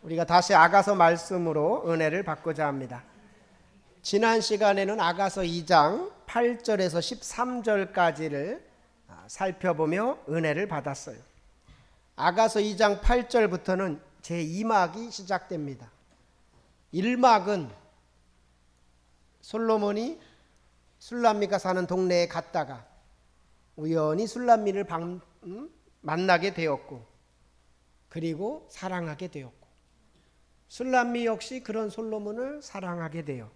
우리가 다시 아가서 말씀으로 은혜를 받고자 합니다. 지난 시간에는 아가서 2장 8절에서 13절까지를 살펴보며 은혜를 받았어요. 아가서 2장 8절부터는 제2막이 시작됩니다. 1막은 솔로몬이 술람미가 사는 동네에 갔다가 우연히 술람미를 만나게 되었고, 그리고 사랑하게 되었고, 술람미 역시 그런 솔로몬을 사랑하게 되어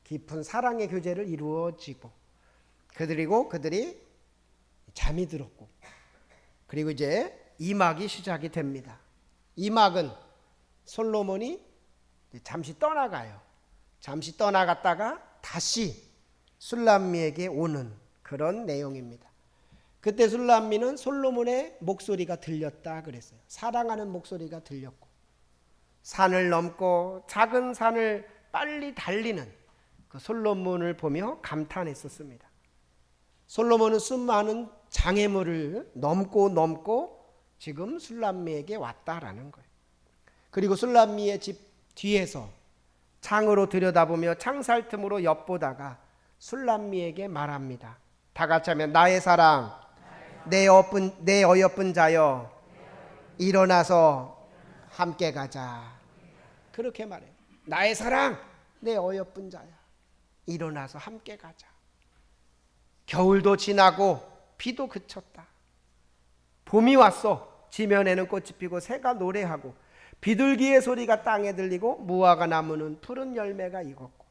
깊은 사랑의 교제를 이루어지고, 그들이 잠이 들었고, 그리고 이제 2막이 시작이 됩니다. 2막은 솔로몬이 잠시 떠나가요. 잠시 떠나갔다가 다시 술람미에게 오는 그런 내용입니다. 그때 술람미는 솔로몬의 목소리가 들렸다 그랬어요. 사랑하는 목소리가 들렸고, 산을 넘고 작은 산을 빨리 달리는 그 솔로몬을 보며 감탄했었습니다. 솔로몬은 수많은 장애물을 넘고 지금 술람미에게 왔다라는 거예요. 그리고 술람미의 집 뒤에서 창으로 들여다보며 창살 틈으로 엿보다가 술람미에게 말합니다. 다 같이 하면, 나의 사랑, 내 어여쁜 자여, 일어나서 함께 가자. 그렇게 말해요. 나의 사랑, 내 어여쁜 자야, 일어나서 함께 가자. 겨울도 지나고 비도 그쳤다. 봄이 왔어. 지면에는 꽃이 피고 새가 노래하고 비둘기의 소리가 땅에 들리고 무화과 나무는 푸른 열매가 익었고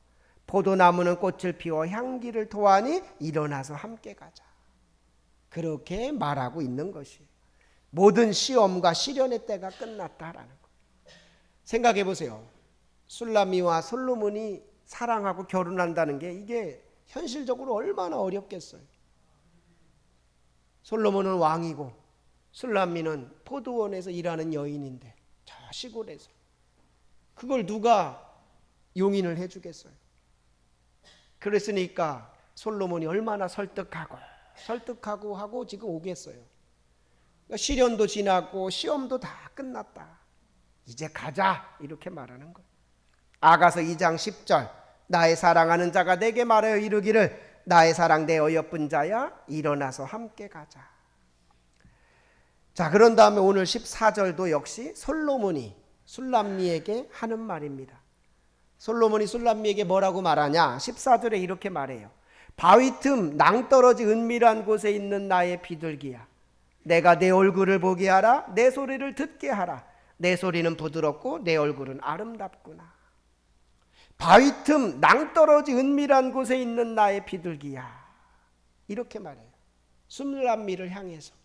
포도나무는 꽃을 피워 향기를 토하니 일어나서 함께 가자. 그렇게 말하고 있는 것이 모든 시험과 시련의 때가 끝났다라는 것. 생각해 보세요. 술람미와 솔로몬이 사랑하고 결혼한다는 게 이게 현실적으로 얼마나 어렵겠어요. 솔로몬은 왕이고 술람미는 포도원에서 일하는 여인인데, 저 시골에서 그걸 누가 용인을 해주겠어요. 그랬으니까 솔로몬이 얼마나 설득하고 하고 지금 오겠어요. 그러니까 시련도 지났고 시험도 다 끝났다. 이제 가자, 이렇게 말하는 거예요. 아가서 2장 10절, 나의 사랑하는 자가 내게 말하여 이르기를, 나의 사랑 내 어여쁜 자야, 일어나서 함께 가자. 자, 그런 다음에 오늘 14절도 역시 솔로몬이 술람미에게 하는 말입니다. 솔로몬이 술람미에게 뭐라고 말하냐? 14절에 이렇게 말해요. 바위 틈 낭떠러지 은밀한 곳에 있는 나의 비둘기야, 내가 내 얼굴을 보게 하라. 내 소리를 듣게 하라. 내 소리는 부드럽고 내 얼굴은 아름답구나. 바위 틈 낭떠러지 은밀한 곳에 있는 나의 비둘기야, 이렇게 말해요. 술람미를 향해서.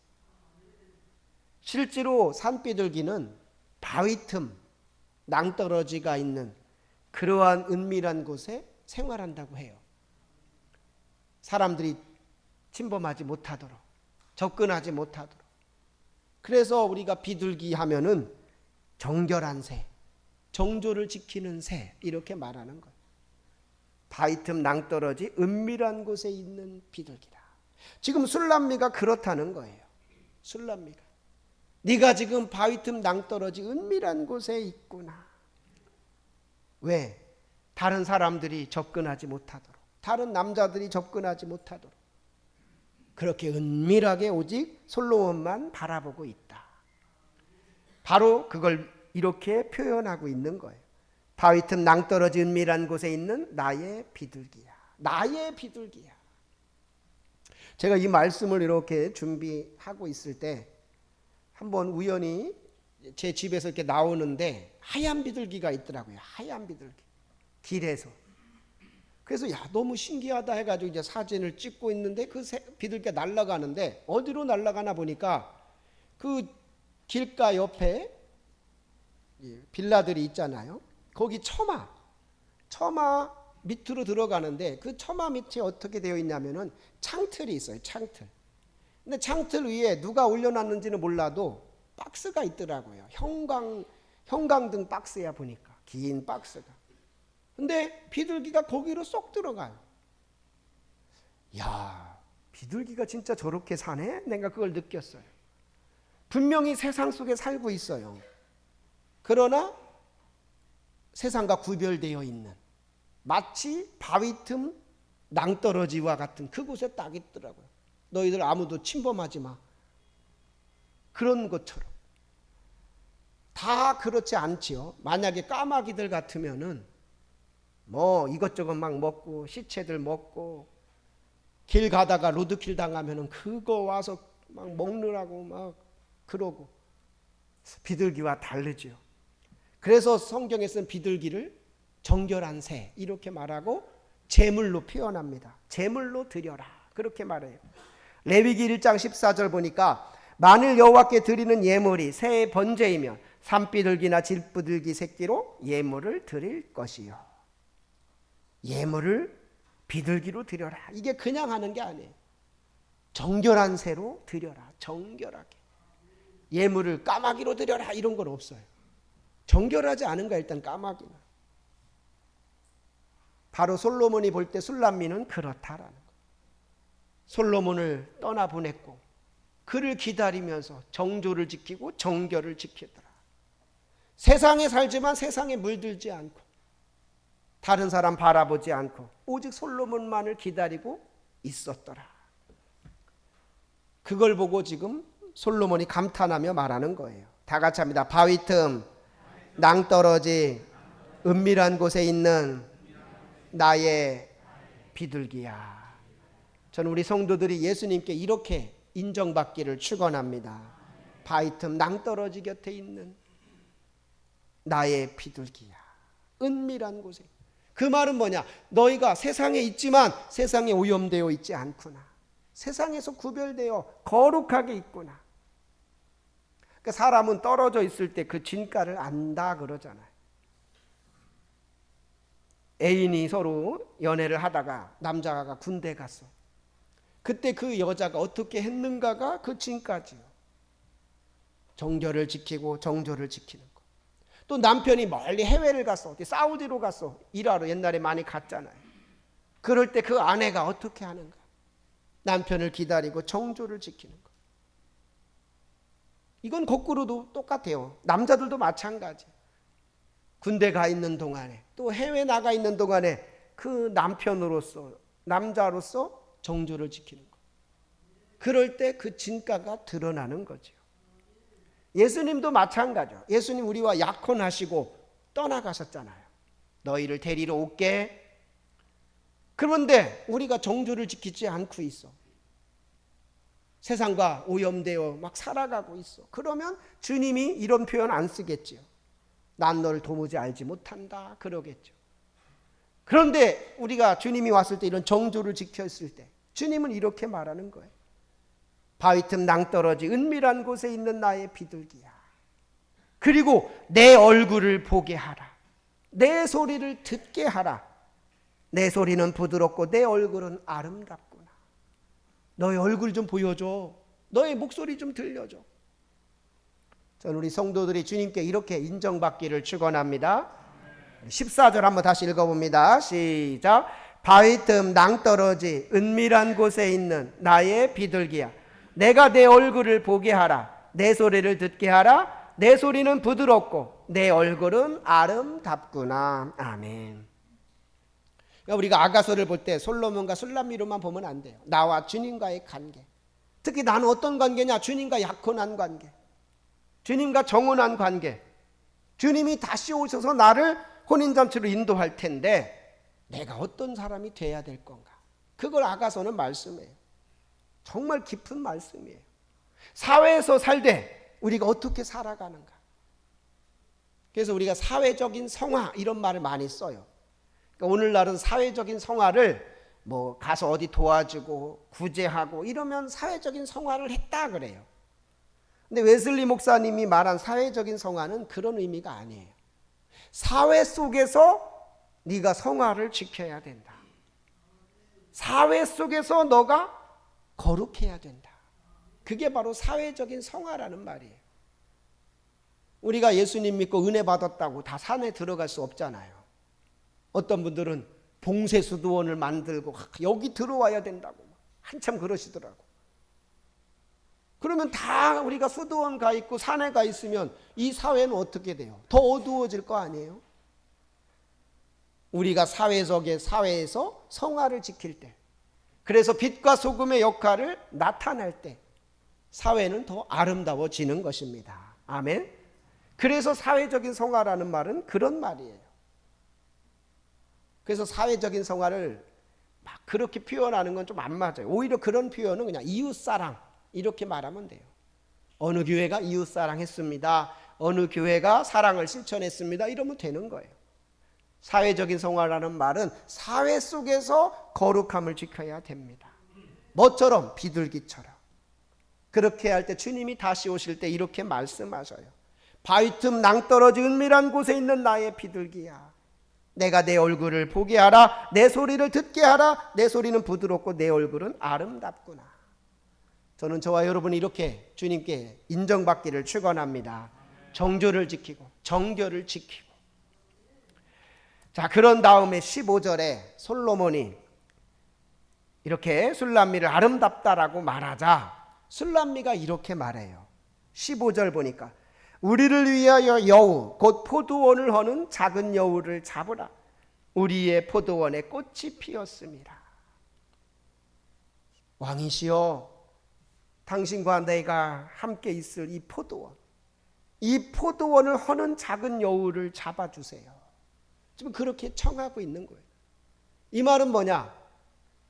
실제로 산비둘기는 바위 틈 낭떠러지가 있는 그러한 은밀한 곳에 생활한다고 해요. 사람들이 침범하지 못하도록, 접근하지 못하도록. 그래서 우리가 비둘기 하면은 정결한 새, 정조를 지키는 새, 이렇게 말하는 거예요. 바위 틈 낭떠러지 은밀한 곳에 있는 비둘기다. 지금 술람미가 그렇다는 거예요. 술람미가, 네가 지금 바위 틈 낭떠러지 은밀한 곳에 있구나. 왜? 다른 사람들이 접근하지 못하도록, 다른 남자들이 접근하지 못하도록 그렇게 은밀하게 오직 솔로몬만 바라보고 있다. 바로 그걸 이렇게 표현하고 있는 거예요. 바위 틈 낭떠러지 은밀한 곳에 있는 나의 비둘기야, 나의 비둘기야. 제가 이 말씀을 이렇게 준비하고 있을 때 한번 우연히 제 집에서 이렇게 나오는데 하얀 비둘기가 있더라고요. 하얀 비둘기, 길에서. 그래서 너무 신기하다 해가지고 이제 사진을 찍고 있는데 그 비둘기가 날아가는데, 어디로 날아가나 보니까 그 길가 옆에 빌라들이 있잖아요. 거기 처마 밑으로 들어가는데, 그 처마 밑에 어떻게 되어 있냐면은 창틀이 있어요. 창틀. 근데 창틀 위에 누가 올려놨는지는 몰라도 박스가 있더라고요. 형광등 박스야, 보니까 긴 박스가. 근데 비둘기가 거기로 쏙 들어가요. 야, 비둘기가 진짜 저렇게 사네? 내가 그걸 느꼈어요. 분명히 세상 속에 살고 있어요. 그러나 세상과 구별되어 있는, 마치 바위 틈 낭떠러지와 같은 그곳에 딱 있더라고요. 너희들 아무도 침범하지 마. 그런 것처럼. 다 그렇지 않지요. 만약에 까마귀들 같으면은 뭐 이것저것 막 먹고 시체들 먹고 길 가다가 로드킬 당하면은 그거 와서 막 먹느라고 막 그러고, 비둘기와 다르죠. 그래서 성경에 쓴 비둘기를 정결한 새 이렇게 말하고 제물로 표현합니다. 제물로 드려라 그렇게 말해요. 레위기 1장 14절 보니까 만일 여호와께 드리는 예물이 새의 번제이면 산비둘기나 질비둘기 새끼로 예물을 드릴 것이요. 예물을 비둘기로 드려라. 이게 그냥 하는 게 아니에요. 정결한 새로 드려라. 정결하게. 예물을 까마귀로 드려라 이런 건 없어요. 정결하지 않은가 일단 까마귀는. 바로 솔로몬이 볼 때 술람미는 그렇다라는 거예요. 솔로몬을 떠나보냈고 그를 기다리면서 정조를 지키고 정결을 지키더라. 세상에 살지만 세상에 물들지 않고 다른 사람 바라보지 않고 오직 솔로몬만을 기다리고 있었더라. 그걸 보고 지금 솔로몬이 감탄하며 말하는 거예요. 다 같이 합니다. 바위 틈 낭떠러지 은밀한 곳에 있는 나의 비둘기야. 저는 우리 성도들이 예수님께 이렇게 인정받기를 축원합니다. 바위 틈 낭떠러지 곁에 있는 나의 비둘기야. 은밀한 곳에. 그 말은 뭐냐? 너희가 세상에 있지만 세상에 오염되어 있지 않구나. 세상에서 구별되어 거룩하게 있구나. 그러니까 사람은 떨어져 있을 때 그 진가를 안다 그러잖아요. 애인이 서로 연애를 하다가 남자가 군대 갔어. 그때 그 여자가 어떻게 했는가가 그 진가지요. 정결을 지키고 정조를 지키는 거. 또 남편이 멀리 해외를 갔어. 어디 사우디로 갔어. 일하러 옛날에 많이 갔잖아요. 그럴 때 그 아내가 어떻게 하는가. 남편을 기다리고 정조를 지키는 거. 이건 거꾸로도 똑같아요. 남자들도 마찬가지. 군대 가 있는 동안에 또 해외 나가 있는 동안에 그 남편으로서 남자로서 정조를 지키는 거. 그럴 때 그 진가가 드러나는 거죠. 예수님도 마찬가지죠. 예수님 우리와 약혼하시고 떠나가셨잖아요. 너희를 데리러 올게. 그런데 우리가 정조를 지키지 않고 있어. 세상과 오염되어 막 살아가고 있어. 그러면 주님이 이런 표현 안 쓰겠지요. 난 너를 도무지 알지 못한다 그러겠죠. 그런데 우리가 주님이 왔을 때 이런 정조를 지켰을 때 주님은 이렇게 말하는 거예요. 바위 틈 낭떠러지 은밀한 곳에 있는 나의 비둘기야. 그리고 내 얼굴을 보게 하라. 내 소리를 듣게 하라. 내 소리는 부드럽고 내 얼굴은 아름답구나. 너의 얼굴 좀 보여줘. 너의 목소리 좀 들려줘. 저는 우리 성도들이 주님께 이렇게 인정받기를 축원합니다. 14절 한번 다시 읽어봅니다. 시작. 바위 틈 낭떠러지 은밀한 곳에 있는 나의 비둘기야. 내가 내 얼굴을 보게 하라. 내 소리를 듣게 하라. 내 소리는 부드럽고 내 얼굴은 아름답구나. 아멘. 그러니까 우리가 아가서를 볼 때 솔로몬과 술람미로만 보면 안 돼요. 나와 주님과의 관계. 특히 나는 어떤 관계냐? 주님과 약혼한 관계. 주님과 정혼한 관계. 주님이 다시 오셔서 나를 혼인잔치로 인도할 텐데 내가 어떤 사람이 돼야 될 건가? 그걸 아가서는 말씀해요. 정말 깊은 말씀이에요. 사회에서 살되 우리가 어떻게 살아가는가? 그래서 우리가 사회적인 성화 이런 말을 많이 써요. 그러니까 오늘날은 사회적인 성화를 뭐 가서 어디 도와주고 구제하고 이러면 사회적인 성화를 했다 그래요. 근데 웨슬리 목사님이 말한 사회적인 성화는 그런 의미가 아니에요. 사회 속에서 네가 성화를 지켜야 된다. 사회 속에서 너가 거룩해야 된다. 그게 바로 사회적인 성화라는 말이에요. 우리가 예수님 믿고 은혜 받았다고 다 산에 들어갈 수 없잖아요. 어떤 분들은 봉쇄수도원을 만들고 여기 들어와야 된다고 한참 그러시더라고. 그러면 다 우리가 수도원 가 있고 산에 가 있으면 이 사회는 어떻게 돼요? 더 어두워질 거 아니에요? 우리가 사회에서 성화를 지킬 때, 그래서 빛과 소금의 역할을 나타낼 때 사회는 더 아름다워지는 것입니다. 아멘. 그래서 사회적인 성화라는 말은 그런 말이에요. 그래서 사회적인 성화를 막 그렇게 표현하는 건 좀 안 맞아요. 오히려 그런 표현은 그냥 이웃사랑 이렇게 말하면 돼요. 어느 교회가 이웃사랑 했습니다. 어느 교회가 사랑을 실천했습니다. 이러면 되는 거예요. 사회적인 성화라는 말은 사회 속에서 거룩함을 지켜야 됩니다. 뭐처럼? 비둘기처럼. 그렇게 할 때 주님이 다시 오실 때 이렇게 말씀하셔요. 바위 틈 낭떠러지 은밀한 곳에 있는 나의 비둘기야, 내가 내 얼굴을 보게 하라, 내 소리를 듣게 하라. 내 소리는 부드럽고 내 얼굴은 아름답구나. 저는 저와 여러분이 이렇게 주님께 인정받기를 축원합니다. 정조를 지키고 정결을 지키고. 자, 그런 다음에 15절에 솔로몬이 이렇게 술람미를 아름답다라고 말하자 술람미가 이렇게 말해요. 15절 보니까 우리를 위하여 여우 곧 포도원을 허는 작은 여우를 잡으라. 우리의 포도원에 꽃이 피었습니다. 왕이시여, 당신과 내가 함께 있을 이 포도원을 허는 작은 여우를 잡아주세요. 지금 그렇게 청하고 있는 거예요. 이 말은 뭐냐?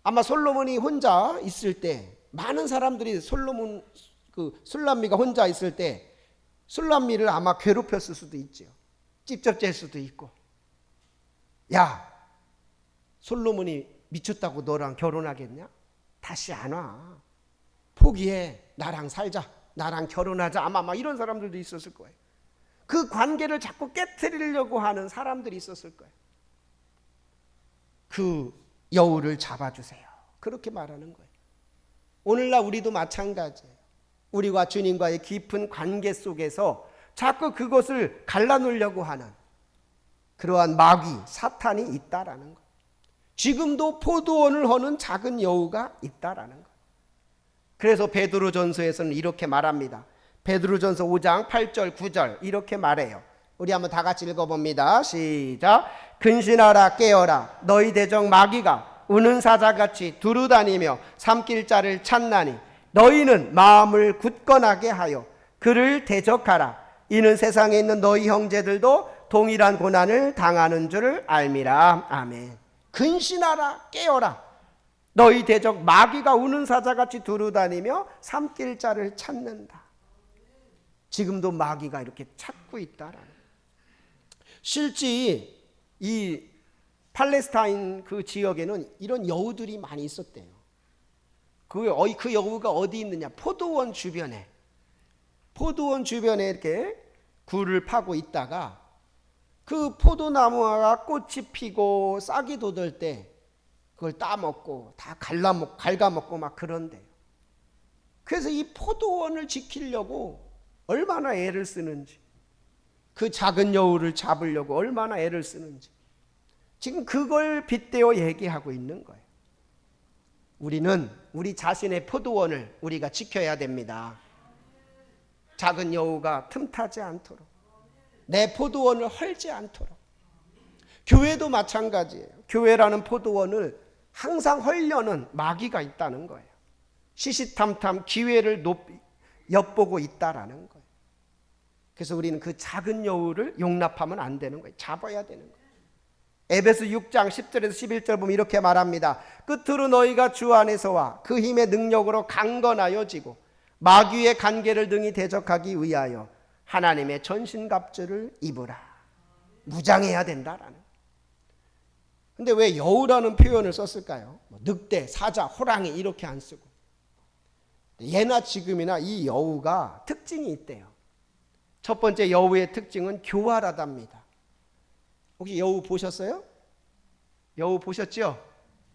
아마 솔로몬이 혼자 있을 때 많은 사람들이 술람미가 혼자 있을 때 술람미를 아마 괴롭혔을 수도 있죠. 찝쩍댈 수도 있고, 야, 솔로몬이 미쳤다고 너랑 결혼하겠냐? 다시 안 와. 포기해. 나랑 살자. 나랑 결혼하자. 아마 막 이런 사람들도 있었을 거예요. 그 관계를 자꾸 깨트리려고 하는 사람들이 있었을 거예요. 그 여우를 잡아주세요. 그렇게 말하는 거예요. 오늘날 우리도 마찬가지예요. 우리와 주님과의 깊은 관계 속에서 자꾸 그것을 갈라놓으려고 하는 그러한 마귀, 사탄이 있다라는 것. 지금도 포도원을 허는 작은 여우가 있다라는 것. 그래서 베드로전서에서는 이렇게 말합니다. 베드로전서 5장 8절 9절 이렇게 말해요. 우리 한번 다 같이 읽어봅니다. 시작. 근신하라 깨어라, 너희 대적 마귀가 우는 사자같이 두루다니며 삼킬 자를 찾나니 너희는 마음을 굳건하게 하여 그를 대적하라. 이는 세상에 있는 너희 형제들도 동일한 고난을 당하는 줄 알미라. 아멘. 근신하라 깨어라, 너희 대적 마귀가 우는 사자같이 두루다니며 삼킬 자를 찾는다. 지금도 마귀가 이렇게 찾고 있다라는. 실제 이 팔레스타인 그 지역에는 이런 여우들이 많이 있었대요. 그 여우가 어디 있느냐? 포도원 주변에 이렇게 굴을 파고 있다가 그 포도나무가 꽃이 피고 싹이 돋을 때 그걸 따먹고 다 갉아먹고 막 그런데요. 그래서 이 포도원을 지키려고 얼마나 애를 쓰는지, 그 작은 여우를 잡으려고 얼마나 애를 쓰는지 지금 그걸 빗대어 얘기하고 있는 거예요. 우리는 우리 자신의 포도원을 우리가 지켜야 됩니다. 작은 여우가 틈타지 않도록, 내 포도원을 헐지 않도록. 교회도 마찬가지예요. 교회라는 포도원을 항상 헐려는 마귀가 있다는 거예요. 시시탐탐 기회를 엿보고 있다라는 거예요. 그래서 우리는 그 작은 여우를 용납하면 안 되는 거예요. 잡아야 되는 거예요. 에베소 6장 10절에서 11절 보면 이렇게 말합니다. 끝으로 너희가 주 안에서와 그 힘의 능력으로 강건하여 지고 마귀의 간계를 등이 대적하기 위하여 하나님의 전신갑주를 입으라. 무장해야 된다라는. 근데 왜 여우라는 표현을 썼을까요? 늑대, 사자, 호랑이 이렇게 안 쓰고. 예나 지금이나 이 여우가 특징이 있대요. 첫 번째 여우의 특징은 교활하답니다. 혹시 여우 보셨어요? 여우 보셨죠?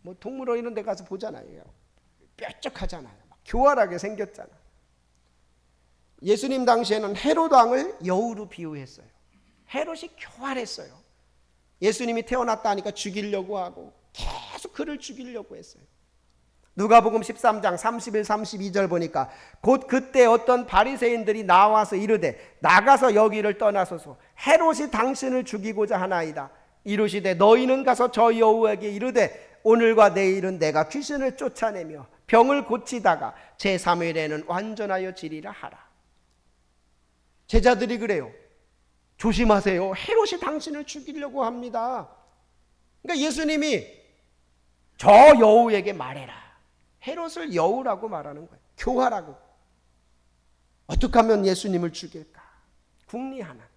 뭐 동물원 이런 데 가서 보잖아요. 뾰족하잖아요. 교활하게 생겼잖아요. 예수님 당시에는 헤롯 왕을 여우로 비유했어요. 헤롯이 교활했어요. 예수님이 태어났다 하니까 죽이려고 하고 계속 그를 죽이려고 했어요. 누가복음 13장 31, 32절 보니까 곧 그때 어떤 바리새인들이 나와서 이르되 나가서 여기를 떠나소서, 헤롯이 당신을 죽이고자 하나이다. 이르시되 너희는 가서 저 여우에게 이르되 오늘과 내일은 내가 귀신을 쫓아내며 병을 고치다가 제3일에는 완전하여 지리라 하라. 제자들이 그래요. 조심하세요. 헤롯이 당신을 죽이려고 합니다. 그러니까 예수님이 저 여우에게 말해라. 헤롯을 여우라고 말하는 거예요. 교하라고. 어떻게 하면 예수님을 죽일까? 궁리하나.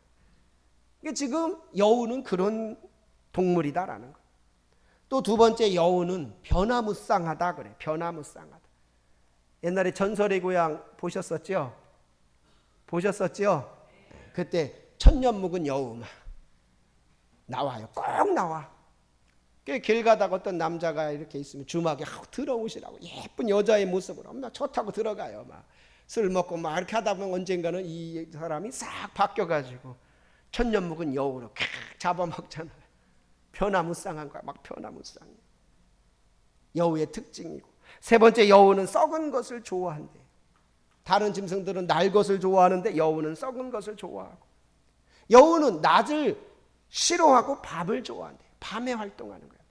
그러니까 지금 여우는 그런 동물이다라는 거예요. 또 두 번째, 여우는 변화무쌍하다 그래. 변화무쌍하다. 옛날에 전설의 고향 보셨었죠? 그때 천년 묵은 여우 막 나와요. 꼭 나와. 길 가다가 어떤 남자가 이렇게 있으면 주막에 들어오시라고 예쁜 여자의 모습으로 막 차 타고 들어가요. 막 술 먹고 막 이렇게 하다 보면 언젠가는 이 사람이 싹 바뀌어가지고 천년 묵은 여우로 잡아먹잖아요. 변화무쌍한 거야. 막 변화무쌍해. 여우의 특징이고. 세 번째, 여우는 썩은 것을 좋아한대. 다른 짐승들은 날 것을 좋아하는데 여우는 썩은 것을 좋아하고, 여우는 낮을 싫어하고 밤을 좋아한대. 밤에 활동하는 거예요.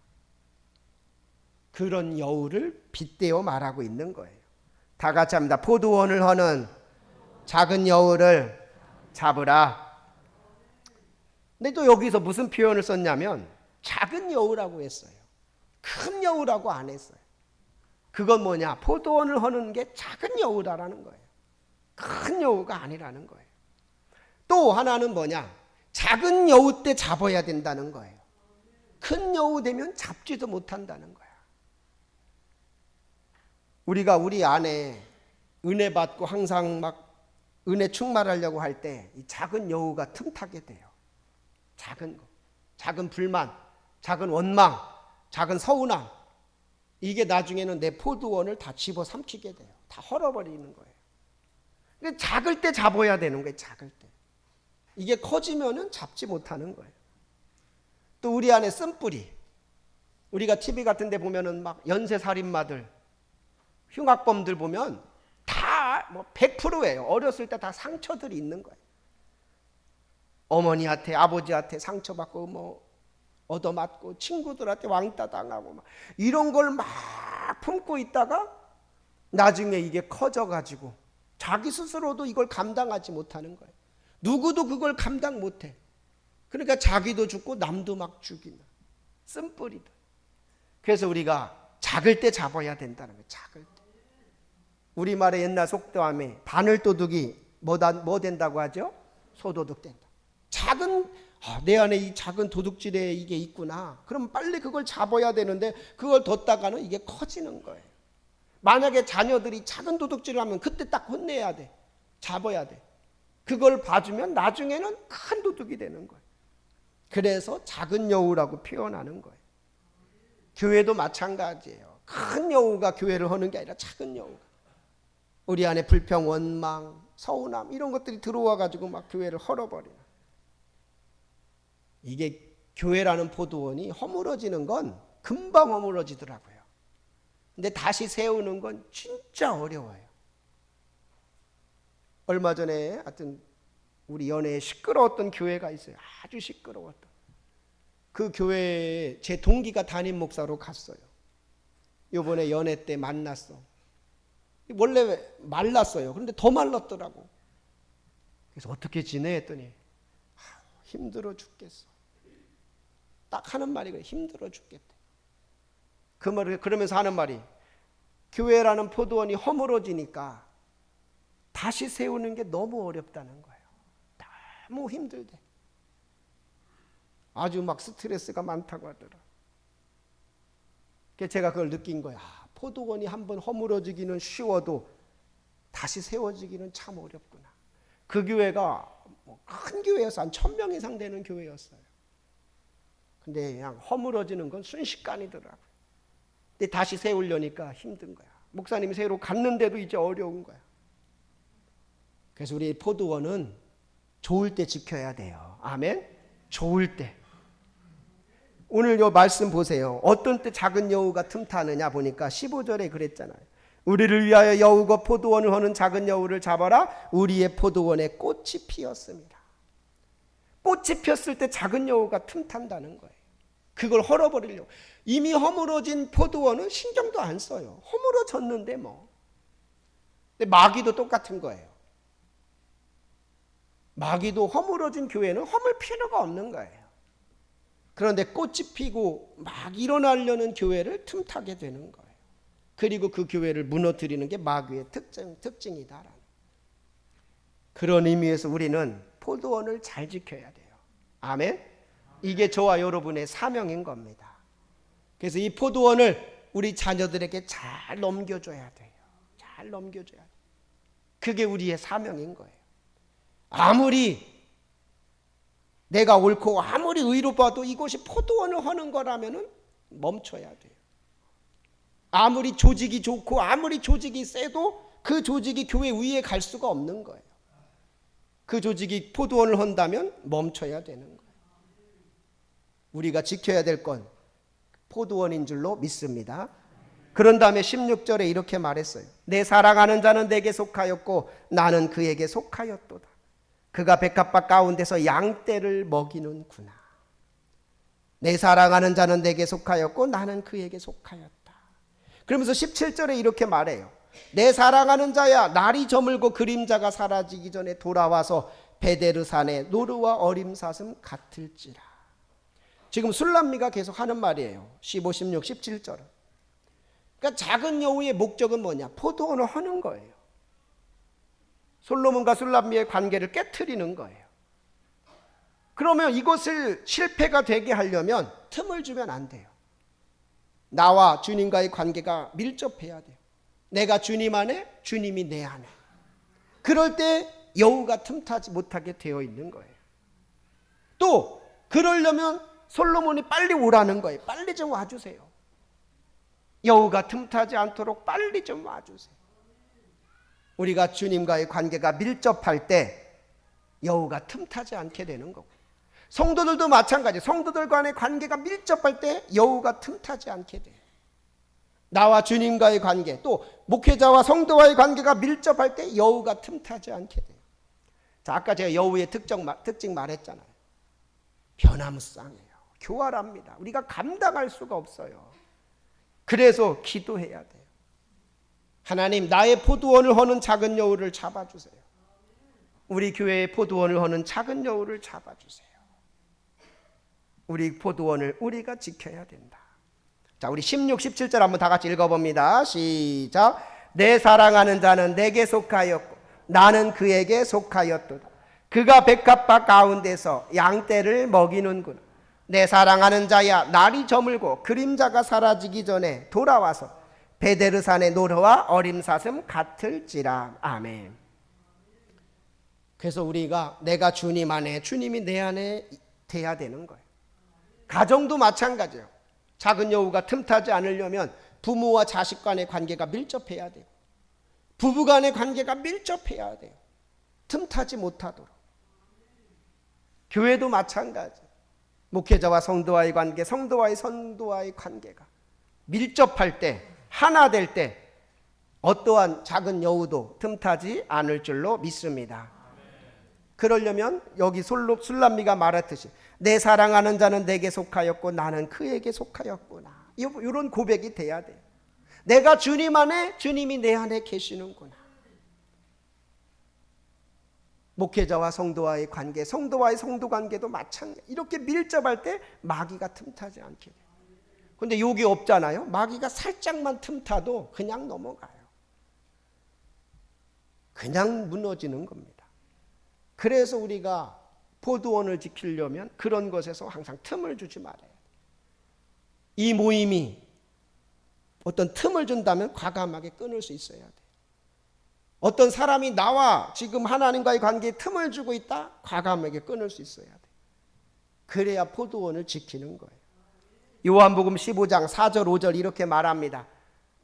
그런 여우를 빗대어 말하고 있는 거예요. 다 같이 합니다. 포도원을 허는 작은 여우를 잡으라. 근데 또 여기서 무슨 표현을 썼냐면 작은 여우라고 했어요. 큰 여우라고 안 했어요. 그건 뭐냐? 포도원을 허는 게 작은 여우라는 거예요. 큰 여우가 아니라는 거예요. 또 하나는 뭐냐? 작은 여우 때 잡아야 된다는 거예요. 큰 여우 되면 잡지도 못한다는 거야. 우리가 우리 안에 은혜 받고 항상 막 은혜 충만하려고 할 때 이 작은 여우가 틈타게 돼요. 작은 거, 작은 불만, 작은 원망, 작은 서운함, 이게 나중에는 내 포도원을 다 집어삼키게 돼요. 다 헐어버리는 거예요. 근데 작을 때 잡아야 되는 거예요. 작을 때. 이게 커지면은 잡지 못하는 거예요. 또 우리 안에 쓴뿌리, 우리가 TV 같은 데 보면은 막 연쇄살인마들, 흉악범들 보면 다 뭐 100%예요. 어렸을 때 다 상처들이 있는 거예요. 어머니한테, 아버지한테 상처받고 뭐 얻어맞고 친구들한테 왕따 당하고 막 이런 걸 막 품고 있다가 나중에 이게 커져가지고 자기 스스로도 이걸 감당하지 못하는 거예요. 누구도 그걸 감당 못해. 그러니까 자기도 죽고 남도 막 죽이는 쓴뿌리들. 그래서 우리가 작을 때 잡아야 된다는 거예요. 작을 때. 우리말의 옛날 속담에 바늘도둑이 뭐 된다고 하죠? 소도둑 된다. 작은, 내 안에 이 작은 도둑질에 이게 있구나. 그럼 빨리 그걸 잡아야 되는데 그걸 뒀다가는 이게 커지는 거예요. 만약에 자녀들이 작은 도둑질을 하면 그때 딱 혼내야 돼. 잡아야 돼. 그걸 봐주면 나중에는 큰 도둑이 되는 거예요. 그래서 작은 여우라고 표현하는 거예요. 교회도 마찬가지예요. 큰 여우가 교회를 하는 게 아니라 작은 여우가. 우리 안에 불평, 원망, 서운함 이런 것들이 들어와 가지고 막 교회를 헐어버리는. 이게 교회라는 포도원이 허물어지는 건 금방 허물어지더라고요. 근데 다시 세우는 건 진짜 어려워요. 얼마 전에 하여튼 우리 연애에 시끄러웠던 교회가 있어요. 아주 시끄러웠던. 그 교회에 제 동기가 담임 목사로 갔어요. 요번에 연애 때 만났어. 원래 말랐어요. 그런데 더 말랐더라고. 그래서 어떻게 지내? 했더니 힘들어 죽겠어. 딱 하는 말이 그래. 힘들어 죽겠대. 그 말을 그러면서 하는 말이 교회라는 포도원이 허물어지니까 다시 세우는 게 너무 어렵다는 거예요. 너무 힘들대. 아주 막 스트레스가 많다고 하더라. 그래서 제가 그걸 느낀 거야. 포도원이 한번 허물어지기는 쉬워도 다시 세워지기는 참 어렵구나. 그 교회가 큰 교회여서 한 1000명 이상 되는 교회였어요. 근데 그냥 허물어지는 건 순식간이더라고요. 근데 다시 세우려니까 힘든 거야. 목사님이 새로 갔는데도 이제 어려운 거야. 그래서 우리 포도원은 좋을 때 지켜야 돼요. 아멘? 좋을 때. 오늘 요 말씀 보세요. 어떤 때 작은 여우가 틈타느냐 보니까 15절에 그랬잖아요. 우리를 위하여 여우고 포도원을 허는 작은 여우를 잡아라. 우리의 포도원에 꽃이 피었습니다. 꽃이 폈을 때 작은 여우가 틈탄다는 거예요. 그걸 헐어버리려고. 이미 허물어진 포도원은 신경도 안 써요. 허물어졌는데 뭐. 근데 마귀도 똑같은 거예요. 마귀도 허물어진 교회는 허물 필요가 없는 거예요. 그런데 꽃이 피고 막 일어나려는 교회를 틈타게 되는 거예요. 그리고 그 교회를 무너뜨리는 게 마귀의 특징이다라는. 그런 의미에서 우리는 포도원을 잘 지켜야 돼요. 아멘. 이게 저와 여러분의 사명인 겁니다. 그래서 이 포도원을 우리 자녀들에게 잘 넘겨줘야 돼요. 잘 넘겨줘야 돼요. 그게 우리의 사명인 거예요. 아무리 내가 옳고 아무리 의로 봐도 이것이 포도원을 하는 거라면 멈춰야 돼요. 아무리 조직이 좋고 아무리 조직이 세도 그 조직이 교회 위에 갈 수가 없는 거예요. 그 조직이 포도원을 한다면 멈춰야 되는 거예요. 우리가 지켜야 될 건 포도원인 줄로 믿습니다. 그런 다음에 16절에 이렇게 말했어요. 내 사랑하는 자는 내게 속하였고 나는 그에게 속하였도다. 그가 백합밭 가운데서 양떼를 먹이는구나. 내 사랑하는 자는 내게 속하였고 나는 그에게 속하였다. 그러면서 17절에 이렇게 말해요. 내 사랑하는 자야, 날이 저물고 그림자가 사라지기 전에 돌아와서 베데르산의 노루와 어림사슴 같을지라. 지금 술람미가 계속 하는 말이에요. 15, 16, 17절은. 그러니까 작은 여우의 목적은 뭐냐? 포도원을 하는 거예요. 솔로몬과 술람미의 관계를 깨트리는 거예요. 그러면 이것을 실패가 되게 하려면 틈을 주면 안 돼요. 나와 주님과의 관계가 밀접해야 돼요. 내가 주님 안에, 주님이 내 안에. 그럴 때 여우가 틈타지 못하게 되어 있는 거예요. 또 그러려면 솔로몬이 빨리 오라는 거예요. 빨리 좀 와주세요. 여우가 틈타지 않도록 빨리 좀 와주세요. 우리가 주님과의 관계가 밀접할 때 여우가 틈타지 않게 되는 거고, 성도들도 마찬가지. 성도들 간의 관계가 밀접할 때 여우가 틈타지 않게 돼요. 나와 주님과의 관계, 또 목회자와 성도와의 관계가 밀접할 때 여우가 틈타지 않게 돼요. 자, 아까 제가 여우의 특징 말했잖아요. 변화무쌍해요. 교활합니다. 우리가 감당할 수가 없어요. 그래서 기도해야 돼요. 하나님, 나의 포도원을 허는 작은 여우를 잡아주세요. 우리 교회의 포도원을 허는 작은 여우를 잡아주세요. 우리 포도원을 우리가 지켜야 된다. 자, 우리 16, 17절 한번 다 같이 읽어봅니다. 시작. 내 사랑하는 자는 내게 속하였고 나는 그에게 속하였도다. 그가 백합밭 가운데서 양떼를 먹이는구나. 내 사랑하는 자야, 날이 저물고 그림자가 사라지기 전에 돌아와서 베데르산의 노루와 어림사슴 같을지라. 아멘. 그래서 우리가 내가 주님 안에, 주님이 내 안에 돼야 되는 거예요. 가정도 마찬가지예요. 작은 여우가 틈타지 않으려면 부모와 자식 간의 관계가 밀접해야 돼요. 부부 간의 관계가 밀접해야 돼요. 틈타지 못하도록. 교회도 마찬가지. 목회자와 성도와의 관계, 성도와의 성도와의 관계가 밀접할 때, 하나 될 때 어떠한 작은 여우도 틈타지 않을 줄로 믿습니다. 그러려면 여기 술람미가 말했듯이 내 사랑하는 자는 내게 속하였고 나는 그에게 속하였구나. 이런 고백이 돼야 돼요. 내가 주님 안에, 주님이 내 안에 계시는구나. 목회자와 성도와의 관계, 성도와의 성도 관계도 마찬가지. 이렇게 밀접할 때 마귀가 틈타지 않게 돼요. 근데 여기 없잖아요. 마귀가 살짝만 틈타도 그냥 넘어가요. 그냥 무너지는 겁니다. 그래서 우리가 포도원을 지키려면 그런 것에서 항상 틈을 주지 말아야 돼요. 이 모임이 어떤 틈을 준다면 과감하게 끊을 수 있어야 돼요. 어떤 사람이 나와 지금 하나님과의 관계에 틈을 주고 있다? 과감하게 끊을 수 있어야 돼요. 그래야 포도원을 지키는 거예요. 요한복음 15장 4절 5절 이렇게 말합니다.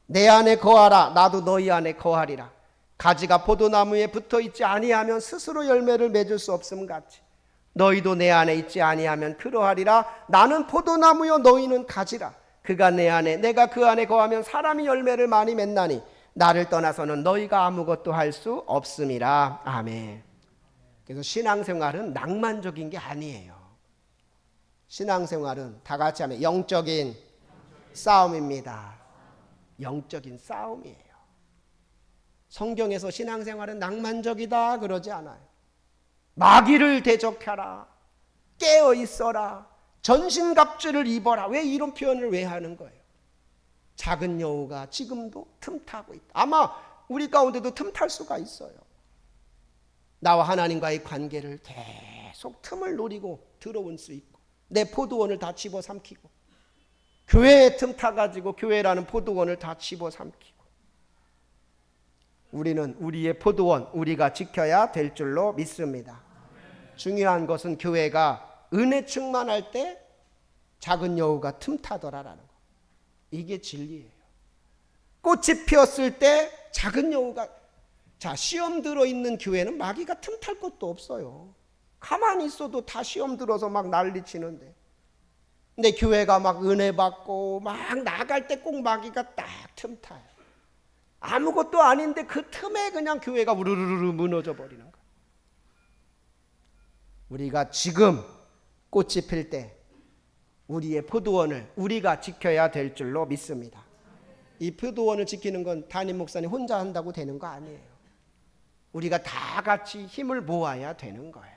내 안에 거하라, 나도 너희 안에 거하리라. 가지가 포도나무에 붙어있지 아니하면 스스로 열매를 맺을 수 없음 같이 너희도 내 안에 있지 아니하면 그러하리라. 나는 포도나무요 너희는 가지라. 그가 내 안에 내가 그 안에 거하면 사람이 열매를 많이 맺나니 나를 떠나서는 너희가 아무것도 할 수 없음이라. 아멘. 그래서 신앙생활은 낭만적인 게 아니에요. 신앙생활은 다 같이 하면 영적인 싸움입니다. 영적인 싸움이에요. 성경에서 신앙생활은 낭만적이다 그러지 않아요. 마귀를 대적하라, 깨어 있어라, 전신갑주를 입어라. 왜 이런 표현을 왜 하는 거예요? 작은 여우가 지금도 틈타고 있다. 아마 우리 가운데도 틈탈 수가 있어요. 나와 하나님과의 관계를 계속 틈을 노리고 들어올 수 있고, 내 포도원을 다 집어삼키고, 교회에 틈타가지고 교회라는 포도원을 다 집어삼키고, 우리는 우리의 포도원 우리가 지켜야 될 줄로 믿습니다. 중요한 것은 교회가 은혜 충만할 때 작은 여우가 틈타더라라는 거. 이게 진리예요. 꽃이 피었을 때 작은 여우가, 자, 시험 들어있는 교회는 마귀가 틈탈 것도 없어요. 가만히 있어도 다 시험 들어서 막 난리치는데, 근데 교회가 막 은혜 받고 막 나갈 때 꼭 마귀가 딱 틈타요. 아무것도 아닌데 그 틈에 그냥 교회가 우르르르 무너져 버리는 거예요. 우리가 지금 꽃이 필 때 우리의 포도원을 우리가 지켜야 될 줄로 믿습니다. 이 포도원을 지키는 건 담임 목사님 혼자 한다고 되는 거 아니에요. 우리가 다 같이 힘을 모아야 되는 거예요.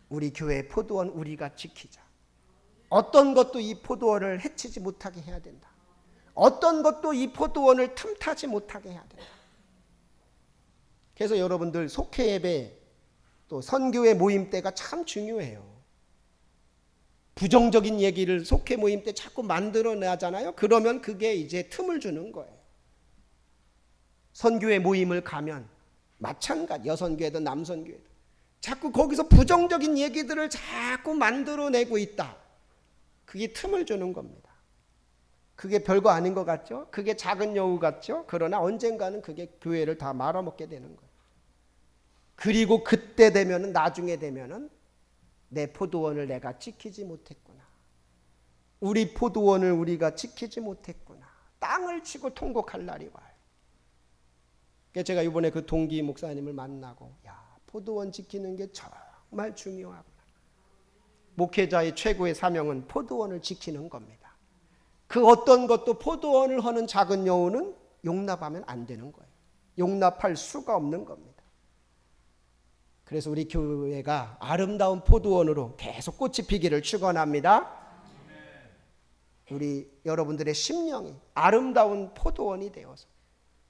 우리 교회의 포도원 우리가 지키자. 어떤 것도 이 포도원을 해치지 못하게 해야 된다. 어떤 것도 이 포도원을 틈타지 못하게 해야 된다. 그래서 여러분들 속회 예배 또 선교회 모임 때가 참 중요해요. 부정적인 얘기를 속회 모임 때 자꾸 만들어내잖아요. 그러면 그게 이제 틈을 주는 거예요. 선교회 모임을 가면 마찬가지, 여선교회든 남선교회든 자꾸 거기서 부정적인 얘기들을 자꾸 만들어내고 있다. 그게 틈을 주는 겁니다. 그게 별거 아닌 것 같죠? 그게 작은 여우 같죠? 그러나 언젠가는 그게 교회를 다 말아먹게 되는 거예요. 그리고 그때 되면은, 나중에 되면은 내 포도원을 내가 지키지 못했구나. 우리 포도원을 우리가 지키지 못했구나. 땅을 치고 통곡할 날이 와요. 그래서 제가 이번에 그 동기 목사님을 만나고, 야, 포도원 지키는 게 정말 중요하구나. 목회자의 최고의 사명은 포도원을 지키는 겁니다. 그 어떤 것도 포도원을 하는 작은 여우는 용납하면 안 되는 거예요. 용납할 수가 없는 겁니다. 그래서 우리 교회가 아름다운 포도원으로 계속 꽃이 피기를 축원합니다. 우리 여러분들의 심령이 아름다운 포도원이 되어서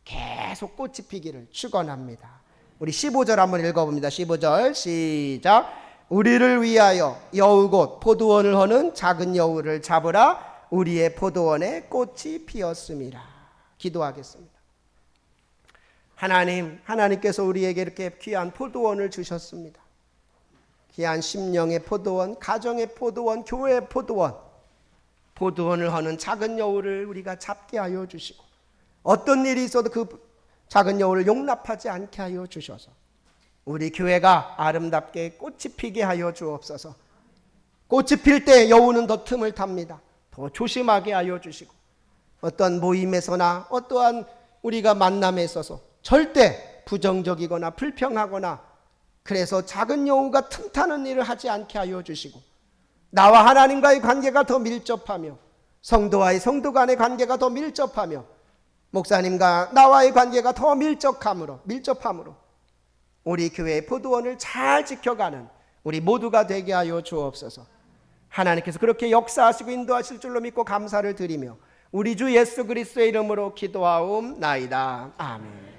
계속 꽃이 피기를 축원합니다. 우리 15절 한번 읽어봅니다. 15절 시작. 우리를 위하여 여우 곧 포도원을 하는 작은 여우를 잡으라. 우리의 포도원에 꽃이 피었습니다. 기도하겠습니다. 하나님께서 우리에게 이렇게 귀한 포도원을 주셨습니다. 귀한 심령의 포도원, 가정의 포도원, 교회의 포도원, 포도원을 하는 작은 여우를 우리가 잡게 하여 주시고, 어떤 일이 있어도 그 작은 여우를 용납하지 않게 하여 주셔서 우리 교회가 아름답게 꽃이 피게 하여 주옵소서. 꽃이 필 때 여우는 더 틈을 탑니다. 더 조심하게 하여 주시고, 어떤 모임에서나 어떠한 우리가 만남에 있어서 절대 부정적이거나 불평하거나 그래서 작은 여우가 틈타는 일을 하지 않게 하여 주시고, 나와 하나님과의 관계가 더 밀접하며 성도와의 성도 간의 관계가 더 밀접하며 목사님과 나와의 관계가 더 밀접함으로 우리 교회의 포도원을 잘 지켜가는 우리 모두가 되게 하여 주옵소서. 하나님께서 그렇게 역사하시고 인도하실 줄로 믿고 감사를 드리며 우리 주 예수 그리스도의 이름으로 기도하옵나이다. 아멘.